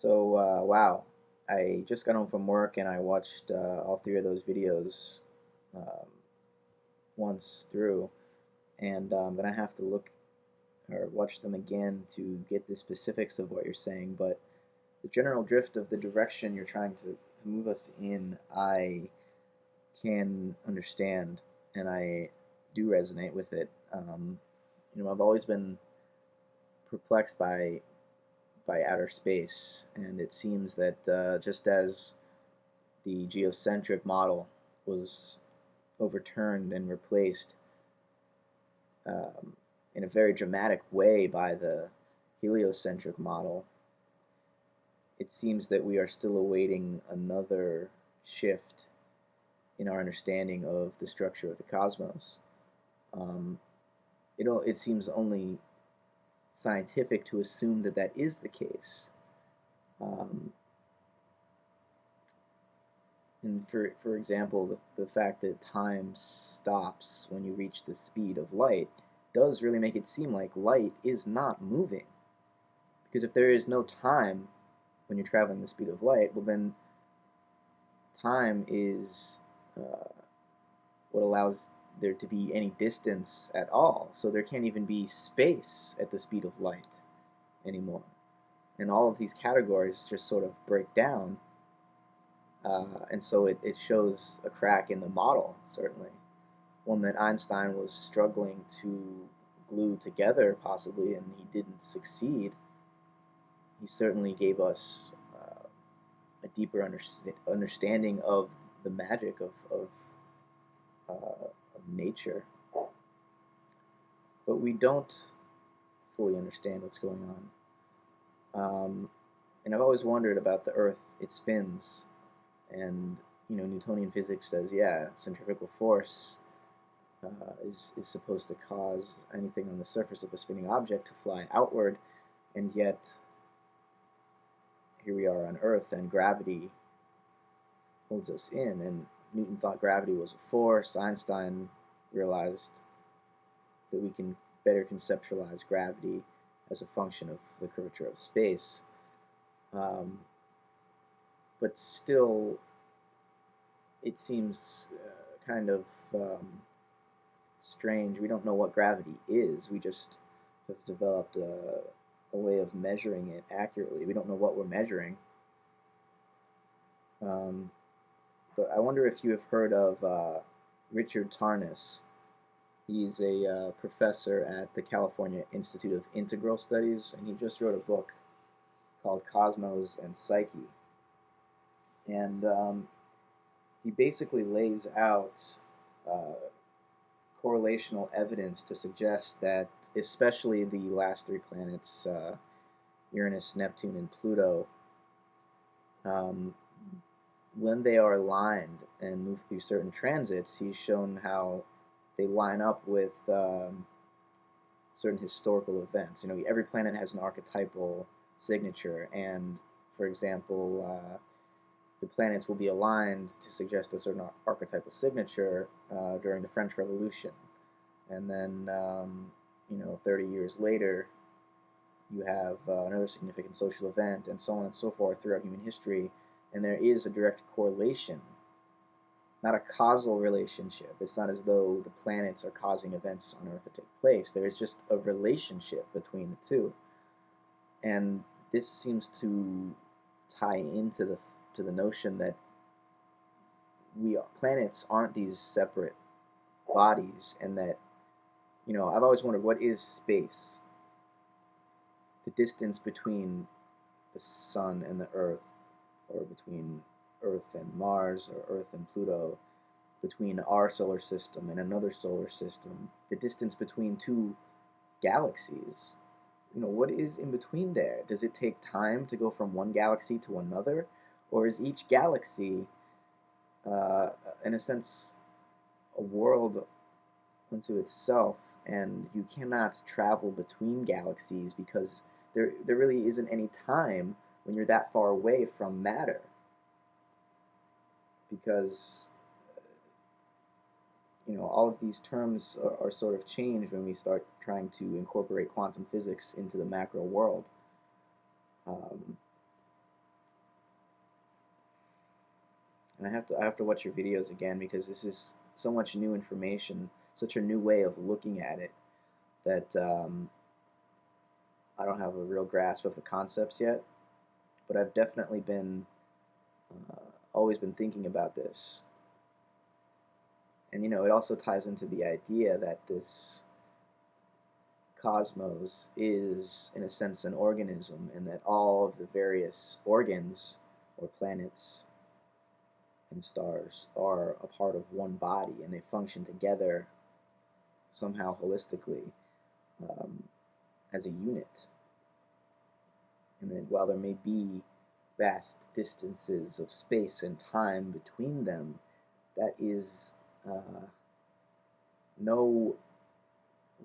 Wow, I just got home from work and I watched all three of those videos um, once through, and I'm gonna have to look or watch them again to get the specifics of what you're saying. But the general drift of the direction you're trying to move us in, I can understand, and I do resonate with it. I've always been perplexed by outer space, and it seems that just as the geocentric model was overturned and replaced um, in a very dramatic way by the heliocentric model, it seems that we are still awaiting another shift in our understanding of the structure of the cosmos. Um, it seems only scientific to assume that that is the case. Um, And for example, the fact that time stops when you reach the speed of light does really make it seem like light is not moving. Because if there is no time when you're traveling the speed of light, well, then time is uh, what allows there to be any distance at all. So there can't even be space at the speed of light anymore. And all of these categories just sort of break down. And so it shows a crack in the model, certainly. One that Einstein was struggling to glue together, possibly, and he didn't succeed. He certainly gave us a deeper understanding of the magic of nature, but we don't fully understand what's going on. And I've always wondered about the Earth. It spins, and Newtonian physics says, yeah, centrifugal force is supposed to cause anything on the surface of a spinning object to fly outward, and yet here we are on Earth, and gravity holds us in. And Newton thought gravity was a force. Einstein realized that we can better conceptualize gravity as a function of the curvature of space. Um, but still, it seems kind of strange. We don't know what gravity is. We just have developed a way of measuring it accurately. We don't know what we're measuring. Um, but I wonder if you have heard of Richard Tarnas. He's a professor at the California Institute of Integral Studies, and he just wrote a book called Cosmos and Psyche. And he basically lays out uh, correlational evidence to suggest that, especially the last three planets, Uranus, Neptune, and Pluto, um, when they are aligned and move through certain transits, he's shown how they line up with certain historical events. Every planet has an archetypal signature, and for example, the planets will be aligned to suggest a certain archetypal signature during the French Revolution, and then 30 years later, you have another significant social event, and so on and so forth throughout human history, and there is a direct correlation, not a causal relationship. It's not as though the planets are causing events on Earth to take place. There is just a relationship between the two, and this seems to tie into the notion that planets aren't these separate bodies, and that I've always wondered, what is space? The distance between the sun and the Earth, or between Earth and Mars, or Earth and Pluto, between our solar system and another solar system, the distance between two galaxies. What is in between there? Does it take time to go from one galaxy to another? Or is each galaxy, uh, in a sense, a world unto itself, and you cannot travel between galaxies because there really isn't any time when you're that far away from matter, because all of these terms are sort of changed when we start trying to incorporate quantum physics into the macro world. Um, and I have to watch your videos again because this is so much new information, such a new way of looking at it that I don't have a real grasp of the concepts yet. But I've definitely been uh, always been thinking about this, and it also ties into the idea that this cosmos is, in a sense, an organism, and that all of the various organs or planets and stars are a part of one body, and they function together somehow holistically um, as a unit. And then while there may be vast distances of space and time between them, that is no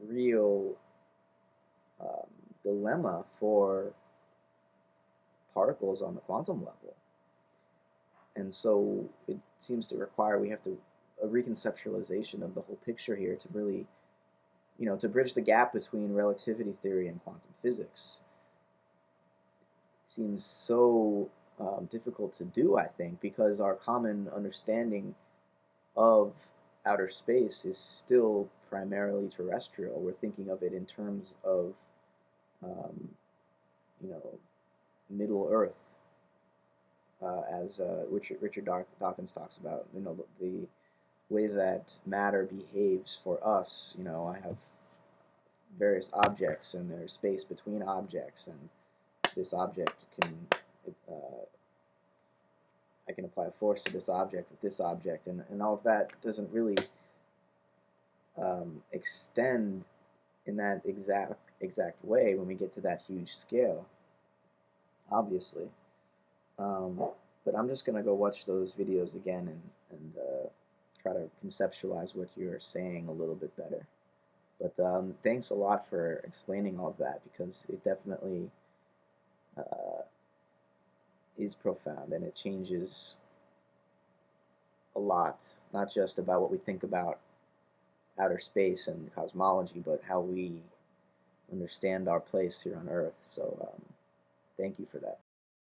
real um, dilemma for particles on the quantum level. And so it seems to require we have to a reconceptualization of the whole picture here to really, to bridge the gap between relativity theory and quantum physics. It seems so difficult to do, I think, because our common understanding of outer space is still primarily terrestrial. We're thinking of it in terms of, um, you know, Middle Earth, as Richard Dawkins talks about. The way that matter behaves for us. I have various objects, and there's space between objects, and this object can uh, I can apply a force to this object with this object, and all of that doesn't really extend in that exact way when we get to that huge scale, obviously. Um, but I'm just gonna go watch those videos again and try to conceptualize what you're saying a little bit better. But thanks a lot for explaining all of that because it definitely uh, is profound and it changes a lot, not just about what we think about outer space and cosmology, but how we understand our place here on Earth. So thank you for that.